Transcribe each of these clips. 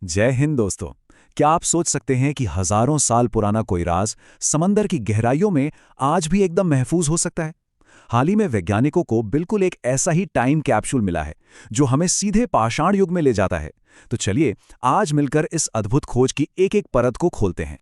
जय हिंद दोस्तों। क्या आप सोच सकते हैं कि हजारों साल पुराना कोई राज समंदर की गहराइयों में आज भी एकदम महफूज हो सकता है? हाल ही में वैज्ञानिकों को बिल्कुल एक ऐसा ही टाइम कैप्सूल मिला है जो हमें सीधे पाषाण युग में ले जाता है। तो चलिए आज मिलकर इस अद्भुत खोज की एक एक परत को खोलते हैं।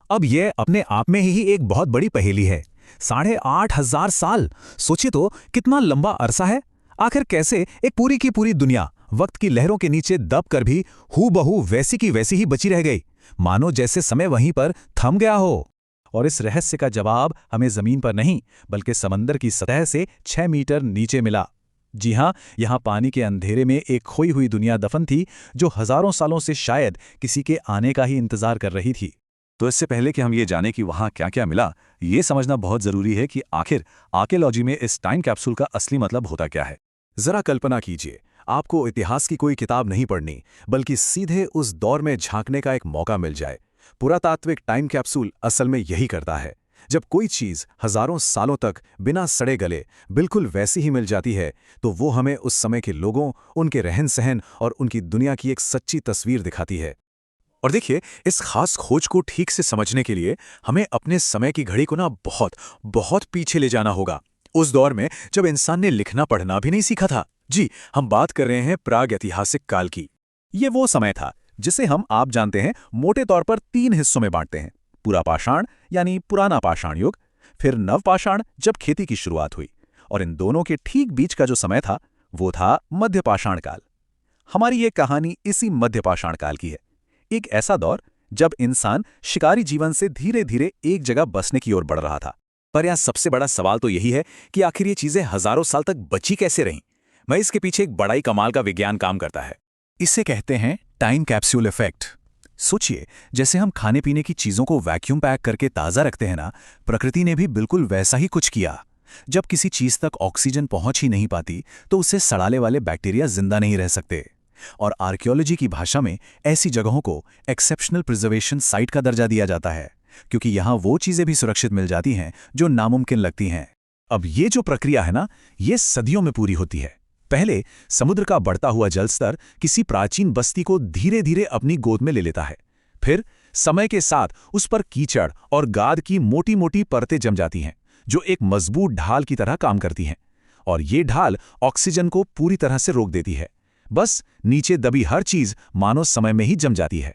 अब यह अपने आप में ही एक बहुत बड़ी पहेली है। 8,500 साल, सोचिए तो कितना लंबा अरसा है। आखिर कैसे एक पूरी की पूरी दुनिया वक्त की लहरों के नीचे दब कर भी हूबहू वैसी की वैसी ही बची रह गई, मानो जैसे समय वहीं पर थम गया हो। और इस रहस्य का जवाब हमें जमीन पर नहीं बल्कि समंदर की सतह से 6 मीटर नीचे मिला। जी हाँ, यहाँ पानी के अंधेरे में एक खोई हुई दुनिया दफन थी जो हजारों सालों से शायद किसी के आने का ही इंतजार कर रही थी। तो इससे पहले कि हम ये जानें कि वहाँ क्या क्या मिला, ये समझना बहुत जरूरी है कि आखिर आर्कियोलॉजी में इस टाइम कैप्सूल का असली मतलब होता क्या है। जरा कल्पना कीजिए, आपको इतिहास की कोई किताब नहीं पढ़नी बल्कि सीधे उस दौर में झांकने का एक मौका मिल जाए। पुरातात्विक टाइम कैप्सूल असल में यही करता है। जब कोई चीज हजारों सालों तक बिना सड़े गले बिल्कुल वैसी ही मिल जाती है, तो वो हमें उस समय के लोगों, उनके रहन सहन और उनकी दुनिया की एक सच्ची तस्वीर दिखाती है। और देखिए, इस खास खोज को ठीक से समझने के लिए हमें अपने समय की घड़ी को बहुत बहुत पीछे ले जाना होगा। उस दौर में जब इंसान ने लिखना पढ़ना भी नहीं सीखा था। जी, हम बात कर रहे हैं प्राग ऐतिहासिक काल की। ये वो समय था जिसे हम आप जानते हैं मोटे तौर पर 3 हिस्सों में बांटते हैं। पूरा पाषाण यानी पुराना पाषाण युग, फिर नवपाषाण जब खेती की शुरुआत हुई, और इन दोनों के ठीक बीच का जो समय था वो था मध्य पाषाण काल। हमारी ये कहानी इसी मध्य पाषाण काल की है। एक ऐसा दौर जब इंसान शिकारी जीवन से धीरे धीरे एक जगह बसने की ओर बढ़ रहा था। पर यहां सबसे बड़ा सवाल तो यही है कि आखिर ये चीजें हजारों साल तक बची कैसे रहीं। मैं इसके पीछे एक बड़ा ही कमाल का विज्ञान काम करता है। इसे कहते हैं टाइम कैप्सूल इफेक्ट। सोचिए, जैसे हम खाने पीने की चीजों को वैक्यूम पैक करके ताजा रखते हैं ना, प्रकृति ने भी बिल्कुल वैसा ही कुछ किया। जब किसी चीज तक ऑक्सीजन पहुंच ही नहीं पाती तो उससे सड़ाने वाले बैक्टीरिया जिंदा नहीं रह सकते। और आर्कियोलॉजी की भाषा में ऐसी जगहों को एक्सेप्शनल प्रिजर्वेशन साइट का दर्जा दिया जाता है, क्योंकि यहां वो चीजें भी सुरक्षित मिल जाती हैं जो नामुमकिन लगती हैं। अब ये जो प्रक्रिया है ना, ये सदियों में पूरी होती है। पहले समुद्र का बढ़ता हुआ जलस्तर किसी प्राचीन बस्ती को धीरे धीरे अपनी गोद में ले लेता है। फिर समय के साथ उस पर कीचड़ और गाद की मोटी मोटी परतें जम जाती हैं, जो एक मजबूत ढाल की तरह काम करती हैं। और ये ढाल ऑक्सीजन को पूरी तरह से रोक देती है। बस नीचे दबी हर चीज मानो समय में ही जम जाती है।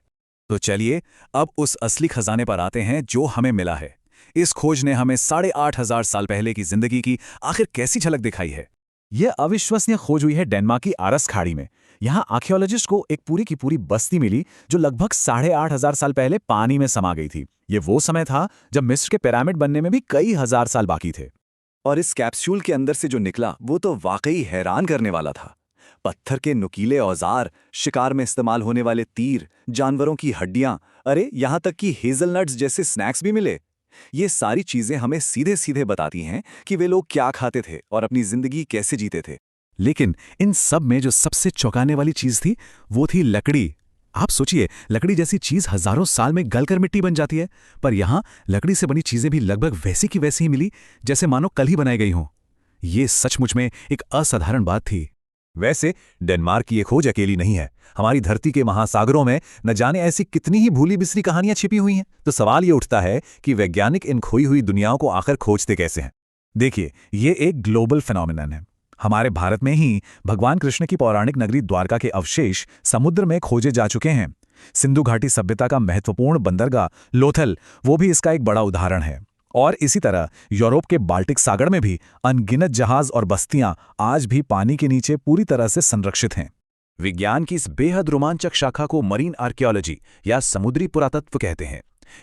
तो चलिए अब उस असली खजाने पर आते हैं जो हमें मिला है। इस खोज ने हमें 8,500 साल पहले की जिंदगी की आखिर कैसी झलक दिखाई है। यह अविश्वसनीय खोज हुई है डेनमार्क की आरस खाड़ी में। यहाँ आर्कियोलॉजिस्ट को एक पूरी की पूरी बस्ती मिली जो लगभग 8,500 साल पहले पानी में समा गई थी। ये वो समय था जब मिस्र के पिरामिड बनने में भी कई हजार साल बाकी थे। और इस कैप्सूल के अंदर से जो निकला वो तो वाकई हैरान करने वाला था। पत्थर के नुकीले औजार, शिकार में इस्तेमाल होने वाले तीर, जानवरों की हड्डियां, अरे यहाँ तक कि हेजलनट्स जैसे स्नैक्स भी मिले। ये सारी चीजें हमें सीधे सीधे बताती हैं कि वे लोग क्या खाते थे और अपनी जिंदगी कैसे जीते थे। लेकिन इन सब में जो सबसे चौंकाने वाली चीज थी वो थी लकड़ी। आप सोचिए, लकड़ी जैसी चीज हजारों साल में गलकर मिट्टी बन जाती है, पर यहां लकड़ी से बनी चीजें भी लगभग वैसी की वैसी ही मिली जैसे मानो कल ही बनाई गई हों। ये सचमुच में एक असाधारण बात थी। वैसे डेनमार्क की ये खोज अकेली नहीं है। हमारी धरती के महासागरों में न जाने ऐसी कितनी ही भूली बिसरी कहानियां छिपी हुई हैं। तो सवाल ये उठता है कि वैज्ञानिक इन खोई हुई दुनियाओं को आखिर खोजते कैसे हैं। देखिए, ये एक ग्लोबल फिनोमिनन है। हमारे भारत में ही भगवान कृष्ण की पौराणिक नगरी द्वारका के अवशेष समुद्र में खोजे जा चुके हैं। सिंधु घाटी सभ्यता का महत्वपूर्ण बंदरगाह लोथल, वो भी इसका एक बड़ा उदाहरण है। और इसी तरह यूरोप के बाल्टिक सागर में भी अनगिनत जहाज और बस्तियां आज भी पानी के नीचे पूरी तरह से संरक्षित हैं। विज्ञान की इस बेहद रोमांचक शाखा को मरीन आर्कियोलॉजी या समुद्री पुरातत्व कहते हैं।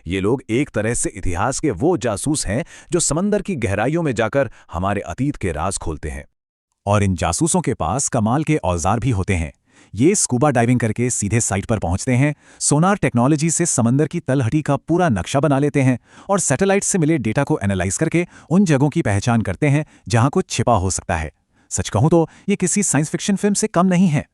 ये लोग एक तरह से इतिहास के वो जासूस हैं जो समंदर की गहराइयों में जाकर हमारे अतीत के राज खोलते हैं। और इन जासूसों के पास कमाल के औजार भी होते हैं। ये स्कूबा डाइविंग करके सीधे साइट पर पहुंचते हैं, सोनार टेक्नोलॉजी से समंदर की तलहटी का पूरा नक्शा बना लेते हैं और सैटेलाइट से मिले डेटा को एनालाइज करके उन जगहों की पहचान करते हैं जहां कुछ छिपा हो सकता है। सच कहूं तो ये किसी साइंस फिक्शन फिल्म से कम नहीं है।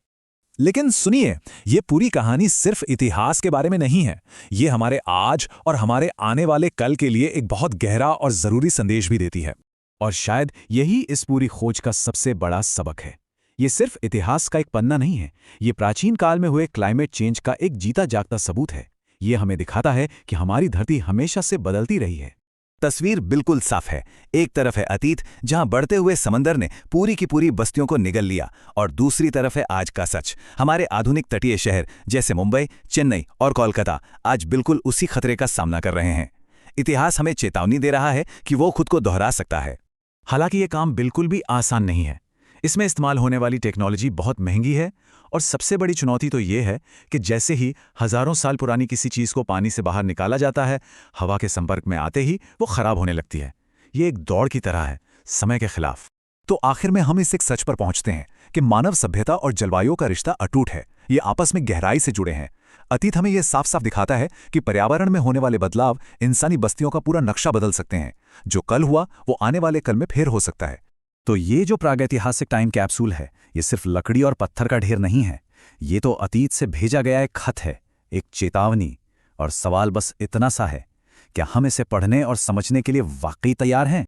लेकिन सुनिए, ये पूरी कहानी सिर्फ इतिहास के बारे में नहीं है। ये हमारे आज और हमारे आने वाले कल के लिए एक बहुत गहरा और जरूरी संदेश भी देती है। और शायद यही इस पूरी खोज का सबसे बड़ा सबक है। ये सिर्फ इतिहास का एक पन्ना नहीं है, ये प्राचीन काल में हुए क्लाइमेट चेंज का एक जीता जागता सबूत है। ये हमें दिखाता है कि हमारी धरती हमेशा से बदलती रही है। तस्वीर बिल्कुल साफ है। एक तरफ है अतीत, जहां बढ़ते हुए समंदर ने पूरी की पूरी बस्तियों को निगल लिया, और दूसरी तरफ है आज का सच। हमारे आधुनिक तटीय शहर जैसे मुंबई, चेन्नई और कोलकाता आज बिल्कुल उसी खतरे का सामना कर रहे हैं। इतिहास हमें चेतावनी दे रहा है कि वो खुद को दोहरा सकता है। हालांकि ये काम बिल्कुल भी आसान नहीं है। इसमें इस्तेमाल होने वाली टेक्नोलॉजी बहुत महंगी है, और सबसे बड़ी चुनौती तो ये है कि जैसे ही हजारों साल पुरानी किसी चीज़ को पानी से बाहर निकाला जाता है, हवा के संपर्क में आते ही वो खराब होने लगती है। ये एक दौड़ की तरह है, समय के खिलाफ। तो आखिर में हम इस एक सच पर पहुंचते हैं कि मानव सभ्यता और जलवायु का रिश्ता अटूट है। ये आपस में गहराई से जुड़े हैं। अतीत हमें यह साफ साफ दिखाता है कि पर्यावरण में होने वाले बदलाव इंसानी बस्तियों का पूरा नक्शा बदल सकते हैं। जो कल हुआ वो आने वाले कल में फिर हो सकता है। तो ये जो प्रागैतिहासिक टाइम कैप्सूल है, ये सिर्फ लकड़ी और पत्थर का ढेर नहीं है। ये तो अतीत से भेजा गया एक खत है, एक चेतावनी। और सवाल बस इतना सा है, क्या हम इसे पढ़ने और समझने के लिए वाकई तैयार हैं?